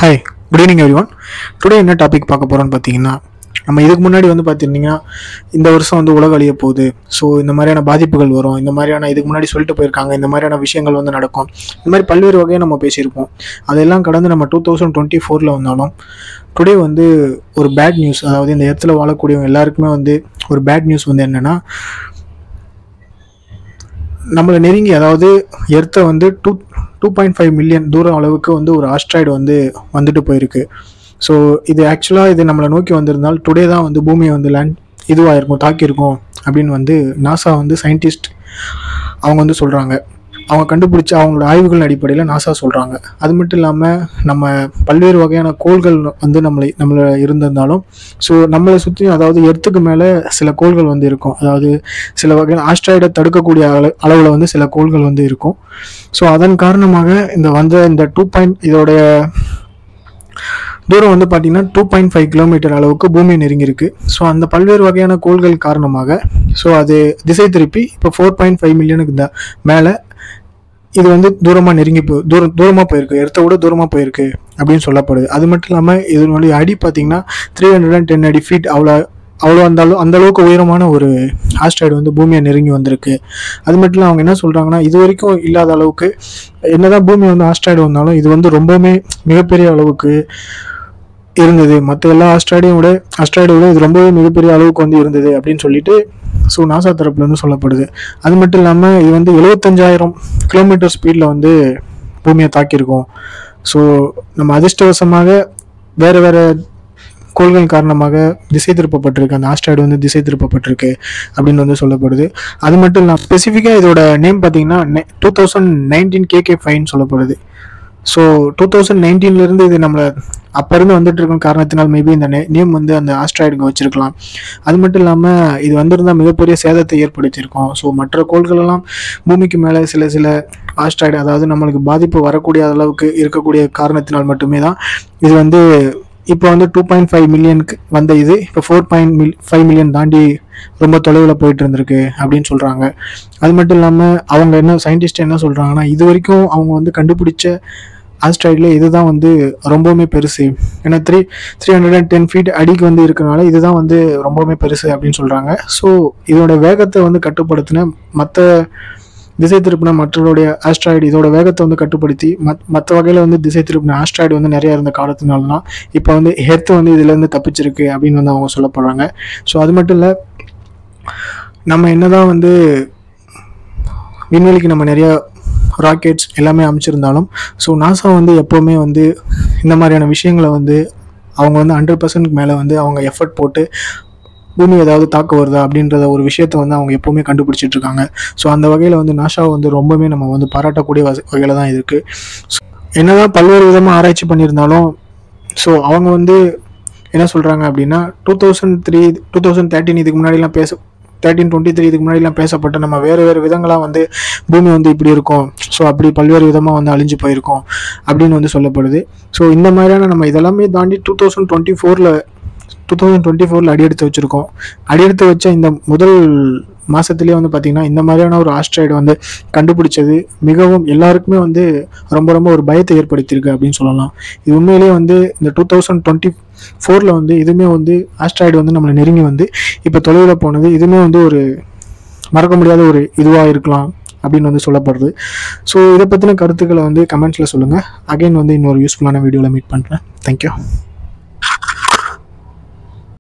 Hi, good evening every one. Today என்ன topic பார்க்க போகிறோன்னு பார்த்தீங்கன்னா, நம்ம இதுக்கு முன்னாடி பார்த்துருந்தீங்கன்னா, இந்த வருஷம் உலக அழிய போகுது. ஸோ இந்த மாதிரியான பாதிப்புகள் வரும், இந்த மாதிரியான இதுக்கு முன்னாடி சொல்லிட்டு போயிருக்காங்க, இந்த மாதிரியான விஷயங்கள் நடக்கும். இந்த மாதிரி பல்வேறு வகையாக நம்ம பேசியிருப்போம். அதெல்லாம் கடந்து நம்ம 2024 வந்தாலும் டுடே ஒரு பேட் நியூஸ், அதாவது இந்த இடத்துல வாழக்கூடியவங்க எல்லாருக்குமே ஒரு பேட் நியூஸ் என்னென்னா, நம்மளை நெருங்கி, அதாவது எர்த்தை 2.5 மில்லியன் தூரம் அளவுக்கு ஒரு ஆஸ்ட்ராய்டு வந்துட்டு போயிருக்கு. ஸோ இது ஆக்சுவலாக இது நம்மளை நோக்கி வந்திருந்தால் டுடே தான் பூமியை லேண்ட் இதுவாகிருக்கும், தாக்கியிருக்கும் அப்படின்னு நாசா சயின்டிஸ்ட் அவங்க சொல்கிறாங்க. அவங்க கண்டுபிடிச்ச அவங்களோட ஆய்வுகளின் அடிப்படையில் நாசா சொல்கிறாங்க. அது மட்டும் இல்லாமல் நம்ம பல்வேறு வகையான கோள்கள் நம்மளை இருந்திருந்தாலும், ஸோ நம்மளை சுற்றி, அதாவது எர்த்துக்கு மேலே சில கோள்கள் இருக்கும். அதாவது சில வகையான ஆஸ்ட்ராய்டை தடுக்கக்கூடிய அளவில் சில கோள்கள் இருக்கும். ஸோ அதன் காரணமாக இந்த இதோடைய தூரம் பார்த்தீங்கன்னா 2.5 கிலோமீட்டர் அளவுக்கு பூமியை நெருங்கியிருக்கு. ஸோ அந்த பல்வேறு வகையான கோள்கள் காரணமாக ஸோ அது திசை திருப்பி இப்போ 4.5 மில்லியனுக்கு மேலே இது தூரமாக நெருங்கி தூரமாக போயிருக்கு, எர்த்தை விட தூரமாக போயிருக்கு அப்படின்னு சொல்லப்படுது. அது மட்டும் இல்லாமல் இதனுடைய அடி பார்த்தீங்கன்னா 310 அடி ஃபீட், அவ்வளோ அந்த அளவுக்கு உயரமான ஒரு ஆஸ்ட்ராய்டு பூமியை நெருங்கி வந்திருக்கு. அது மட்டும் இல்லை, அவங்க என்ன சொல்கிறாங்கன்னா, இது வரைக்கும் இல்லாத அளவுக்கு, என்னதான் பூமி ஆஸ்ட்ராய்டு வந்தாலும் இது ரொம்பவுமே மிகப்பெரிய அளவுக்கு இருந்தது. மற்ற எல்லா ஆஸ்ட்ராய்டை விட இது ரொம்பவே மிகப்பெரிய அளவுக்கு இருந்தது அப்படின்னு சொல்லிட்டு ஸோ நாசா தரப்புலேருந்து சொல்லப்படுது. அது மட்டும் இல்லாமல் இது 75,000 கிலோமீட்டர் ஸ்பீடில் பூமியை தாக்கியிருக்கோம். ஸோ நம்ம அதிர்ஷ்டவசமாக வேறு கோள்கள் காரணமாக திசை திருப்பப்பட்டிருக்கு, அந்த ஆஸ்ட்ராய்டு திசை திருப்பப்பட்டிருக்கு அப்படின்னு சொல்லப்படுது. அது மட்டும் இல்லாமல் ஸ்பெசிஃபிக்காக இதோட நேம் பார்த்தீங்கன்னா 2019 KK5 சொல்லப்படுது. ஸோ 2019 இது நம்மளை அப்போ இருந்து வந்துட்டு இருக்கும் காரணத்தினால் மேபி இந்த நேம் அந்த ஆஸ்ட்ராய்டுக்கு வச்சிருக்கலாம். அது மட்டும் இல்லாமல் இது வந்திருந்தால் மிகப்பெரிய சேதத்தை ஏற்படுத்தியிருக்கோம். ஸோ மற்ற கோள்களெல்லாம் பூமிக்கு மேலே சில ஆஸ்ட்ராய்டு, அதாவது நம்மளுக்கு பாதிப்பு வரக்கூடிய அளவுக்கு இருக்கக்கூடிய காரணத்தினால் மட்டுமே தான் இது இப்போ 2.5 மில்லியனுக்கு இது இப்போ 4.5 மில்லியன் தாண்டி ரொம்ப தொலைவில் போயிட்டு இருந்திருக்கு அப்படின்னு சொல்கிறாங்க. அது மட்டும் இல்லாமல் அவங்க சயின்டிஸ்ட் என்ன சொல்கிறாங்கன்னா, இது வரைக்கும் அவங்க கண்டுபிடிச்ச ஆஸ்ட்ராய்டில் இதுதான் ரொம்பவுமே பெருசு. ஏன்னா 310 ஃபீட் அடிக்கு இருக்கிறனால இதுதான் ரொம்பவுமே பெருசு அப்படின்னு சொல்கிறாங்க. ஸோ இதோட வேகத்தை கட்டுப்படுத்தின மற்ற திசை திருப்பின மற்றவருடைய ஆஸ்ட்ராய்டு இதோட வேகத்தை கட்டுப்படுத்தி மற்ற வகையில் திசை திருப்பின ஆஸ்ட்ராய்டு நிறையா இருந்த காலத்தினால தான் இப்போ எர்த்து இதுலேருந்து தப்பிச்சிருக்கு அப்படின்னு அவங்க சொல்லப்படுறாங்க. ஸோ அது மட்டும் இல்லை, நம்ம என்னதான் விண்வெளிக்கு நம்ம நிறையா ராக்கெட்ஸ் எல்லாமே அமைச்சிருந்தாலும் ஸோ நாசா எப்போவுமே இந்த மாதிரியான விஷயங்களை அவங்க 100% மேலே அவங்க எஃபர்ட் போட்டு பூமி ஏதாவது தாக்க வருதா அப்படின்றத ஒரு விஷயத்தை அவங்க எப்போவுமே கண்டுபிடிச்சிட்டு இருக்காங்க. ஸோ அந்த வகையில் நாசா ரொம்பவே நம்ம பாராட்டக்கூடிய வகையில் தான் இருக்குது. ஸோ என்னதான் பல்வேறு விதமாக ஆராய்ச்சி பண்ணியிருந்தாலும் ஸோ அவங்க என்ன சொல்கிறாங்க அப்படின்னா 2013 இதுக்கு முன்னாடிலாம் 1323 இதுக்கு முன்னாடிலாம் பேசப்பட்ட நம்ம வேறு விதங்களாக பூமி இப்படி இருக்கும், ஸோ அப்படி பல்வேறு விதமாக அழிஞ்சு போயிருக்கோம் அப்படின்னு சொல்லப்படுது. ஸோ இந்த மாதிரியான நம்ம இதெல்லாமே தாண்டி 2024 அடியெடுத்து வச்சுருக்கோம். அடியெடுத்து வச்ச இந்த முதல் மாதத்துலேயே பார்த்திங்கன்னா இந்த மாதிரியான ஒரு ஆஸ்ட்ராய்டு கண்டுபிடிச்சது மிகவும் எல்லாருக்குமே ரொம்ப ரொம்ப ஒரு பயத்தை ஏற்படுத்தியிருக்கு அப்படின்னு சொல்லலாம். இது உண்மையிலேயே இந்த 2024 இதுவுமே ஆஸ்ட்ராய்டு நம்மளை நெருங்கி இப்போ தொலைவில் போனது இதுவுமே ஒரு மறக்க முடியாத ஒரு இதுவாக இருக்கலாம் அப்படின்னு சொல்லப்படுது. ஸோ இதை பற்றின கருத்துக்களை கமெண்ட்ஸில் சொல்லுங்கள். அகைன் இன்னொரு யூஸ்ஃபுல்லான வீடியோவில் மீட் பண்ணுறேன். தேங்க்யூ.